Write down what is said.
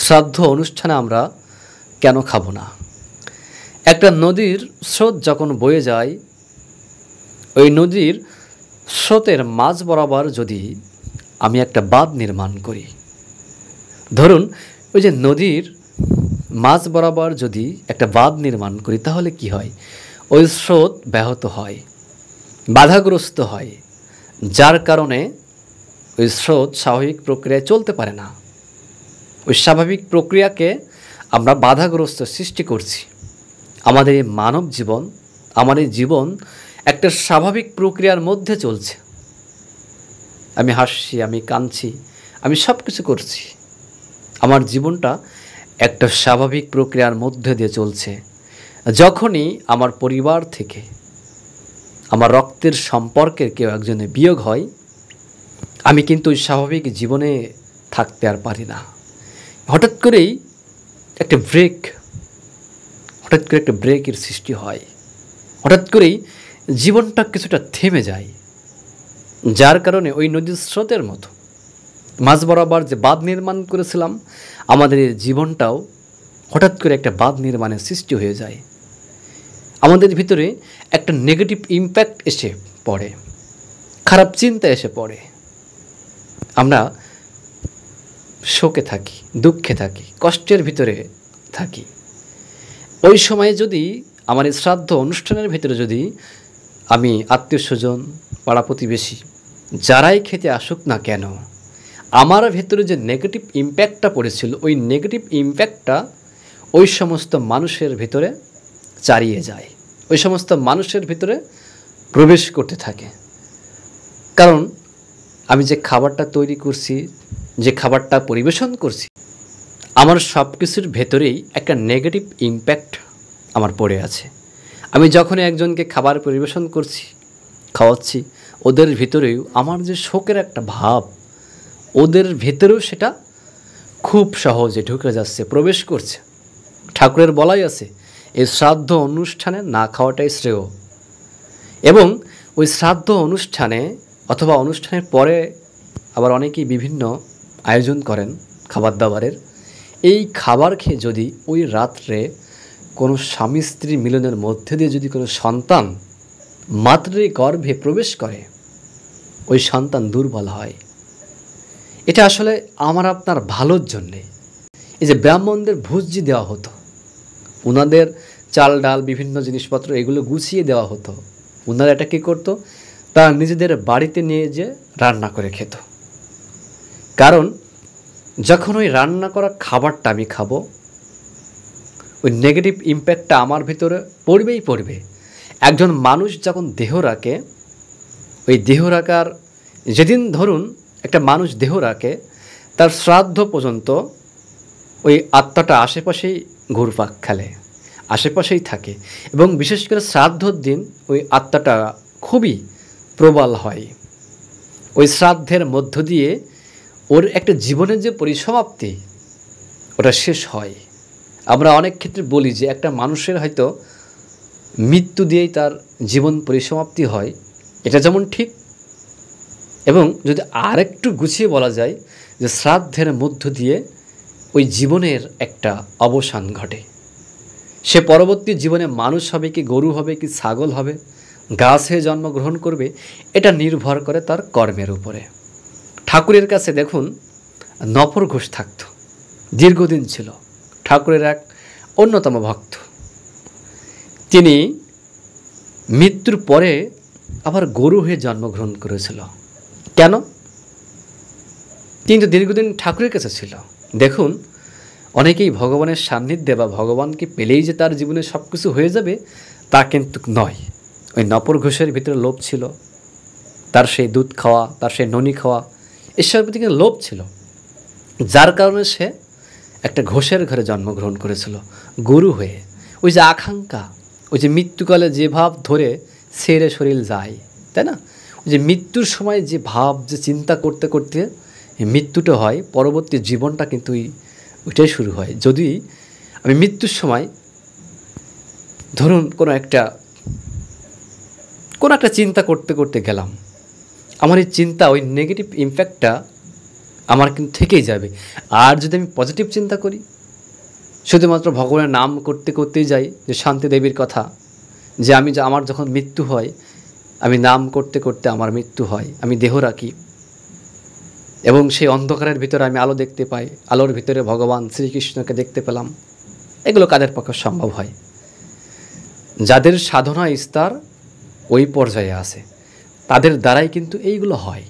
শ্রাদ্ধ অনুষ্ঠানে আমরা কেন খাবো না? একটা নদীর স্রোত যখন বয়ে যায়, ওই নদীর স্রোতের মাঝ বরাবর যদি আমি একটা বাঁধ নির্মাণ করি, ধরুন ওই যে নদীর মাঝ বরাবর যদি একটা বাঁধ নির্মাণ করি, তাহলে কি হয়? ওই স্রোত ব্যাহত হয়, বাধাগ্রস্ত হয়, যার কারণে ওই স্রোত স্বাভাবিক প্রক্রিয়ায় চলতে পারে না। ওই স্বাভাবিক প্রক্রিয়াকে আমরা বাধাগ্রস্ত সৃষ্টি করছি। আমাদের এই মানব জীবন, আমার এই জীবন একটা স্বাভাবিক প্রক্রিয়ার মধ্যে চলছে। আমি হাসছি, আমি কাঁদছি, আমি সব কিছু করছি। আমার জীবনটা একটা স্বাভাবিক প্রক্রিয়ার মধ্যে দিয়ে চলছে। যখনই আমার পরিবার থেকে, আমার রক্তের সম্পর্কের কেউ একজনের বিয়োগ হয়, আমি কিন্তু ওই স্বাভাবিক জীবনে থাকতে আর পারি না। হঠাৎ করেই একটা ব্রেকের সৃষ্টি হয়। হঠাৎ করেই জীবনটা কিছুটা থেমে যায়, যার কারণে ওই নদীর স্রোতের মতো মাঝ বরাবর যে বাঁধ নির্মাণ করেছিলাম, আমাদের এই জীবনটাও হঠাৎ করে একটা বাঁধ নির্মাণের সৃষ্টি হয়ে যায়। আমাদের ভিতরে একটা নেগেটিভ ইম্প্যাক্ট এসে পড়ে, খারাপ চিন্তা এসে পড়ে। আমরা শোকে থাকি, দুঃখে থাকি, কষ্টের ভিতরে থাকি। ওই সময়ে যদি আমার এই শ্রাদ্ধ অনুষ্ঠানের ভিতরে যদি আমি আত্মীয় স্বজন, পাড়া প্রতিবেশী যারাই খেতে আসুক না কেন, আমার ভেতরে যে নেগেটিভ ইম্প্যাক্টটা পড়েছিল, ওই নেগেটিভ ইম্প্যাক্টটা ওই সমস্ত মানুষের ভিতরে চারিয়ে যায়, ওই সমস্ত মানুষের ভিতরে প্রবেশ করতে থাকে। কারণ আমি যে খাবারটা তৈরি করছি, যে খাবারটা পরিবেশন করছি, আমার সব কিছুর ভেতরেই একটা নেগেটিভ ইম্প্যাক্ট আমার পড়ে আছে। আমি যখন একজনকে খাবার পরিবেশন করছি, খাওয়াচ্ছি, ওদের ভিতরেও আমার যে শোকের একটা ভাব, ওদের ভেতরেও সেটা খুব সহজে ঢুকে যাচ্ছে, প্রবেশ করছে। ঠাকুরের বলাই আছে, এই শ্রাদ্ধ অনুষ্ঠানে না খাওয়াটাই শ্রেয়। এবং ওই শ্রাদ্ধ অনুষ্ঠানে অথবা অনুষ্ঠানের পরে আবার অনেকেই বিভিন্ন আয়োজন করেন খাবার দাবারের। এই খাবার খেয়ে যদি ওই রাত্রে কোনো স্বামী স্ত্রী মিলনের মধ্যে দিয়ে যদি কোনো সন্তান মাতৃ গর্ভে প্রবেশ করে, ওই সন্তান দুর্বল হয়। এটা আসলে আমার আপনার ভালোর জন্যে। এই যে ব্রাহ্মণদের ভোজ যে দেওয়া হতো, ওনাদের চাল ডাল বিভিন্ন জিনিসপত্র এগুলো গুছিয়ে দেওয়া হতো, ওনারা এটা কী করতো? তারা নিজেদের বাড়িতে নিয়ে যেয়ে রান্না করে খেত। কারণ যখন ওই রান্না করা খাবারটা আমি খাবো, ওই নেগেটিভ ইম্প্যাক্টটা আমার ভিতরে পড়বেই পড়বে। একজন মানুষ যখন দেহ রাখে, ওই দেহ রাখার যেদিন ধরুন একটা মানুষ দেহ রাখে, তার শ্রাদ্ধ পর্যন্ত ওই আত্মাটা আশেপাশেই ঘুরপাক খেলে, আশেপাশেই থাকে। এবং বিশেষ করে শ্রাদ্ধর দিন ওই আত্মাটা খুবই প্রবল হয়। ওই শ্রাদ্ধের মধ্য দিয়ে ওর একটা জীবনের যে পরিসমাপ্তি, ওটা শেষ হয়। আমরা অনেক ক্ষেত্রে বলি যে একটা মানুষের হয়তো মৃত্যু দিয়েই তার জীবন পরিসমাপ্তি হয়, এটা যেমন ঠিক। এবং যদি আরেকটু গুছিয়ে বলা যায় যে শ্রাদ্ধের মধ্য দিয়ে ওই জীবনের একটা অবসান ঘটে। সে পরবর্তী জীবনে মানুষ হবে কি, গরু হবে কি, ছাগল হবে, গাছ হয়ে জন্মগ্রহণ করবে, এটা নির্ভর করে তার কর্মের উপরে। ঠাকুরের কাছে দেখুন নফর ঘোষ থাকত, দীর্ঘদিন ছিল ঠাকুরের এক অন্যতম ভক্ত। তিনি মৃত্যুর পরে আবার গরু হয়ে জন্মগ্রহণ করেছিল। কেন? তিনি তো দীর্ঘদিন ঠাকুরের কাছে ছিল। দেখুন, অনেকেই ভগবানের সান্নিধ্যে বা ভগবানকে পেলেই যে তার জীবনে সব কিছু হয়ে যাবে, তা কিন্তু নয়। ওই নপর ঘোষের ভিতরে লোভ ছিল, তার সেই দুধ খাওয়া, তার সেই ননি খাওয়া, এসবের প্রতি কিন্তু লোভ ছিল, যার কারণে সে একটা ঘোষের ঘরে জন্মগ্রহণ করেছিল গরু হয়ে। ওই যে আকাঙ্ক্ষা, ওই যে মৃত্যুকালে যে ভাব ধরে ছেড়ে শরীর যায়, তাই না? ওই যে মৃত্যুর সময় যে ভাব, যে চিন্তা করতে করতে মৃত্যুটা হয়, পরবর্তী জীবনটা কিন্তু ওইটাই শুরু হয়। যদি আমি মৃত্যুর সময় ধরুন কোনো একটা চিন্তা করতে করতে গেলাম, আমার এই চিন্তা, ওই নেগেটিভ ইম্প্যাক্টটা আমার কিন্তু থেকেই যাবে। আর যদি আমি পজিটিভ চিন্তা করি, শুধুমাত্র ভগবানের নাম করতে করতেই যাই, যে শান্তি দেবীর কথা, যে আমার যখন মৃত্যু হয়, আমি নাম করতে করতে আমার মৃত্যু হয়, আমি দেহ রাখি এবং সেই অন্ধকারের ভিতরে আমি আলো দেখতে পাই, আলোর ভিতরে ভগবান শ্রীকৃষ্ণকে দেখতে পেলাম, এগুলো কাদের পক্ষে সম্ভব হয়? যাদের সাধনা স্তর ওই পর্যায়ে আছে, তাদের দ্বারাই কিন্তু এইগুলো হয়।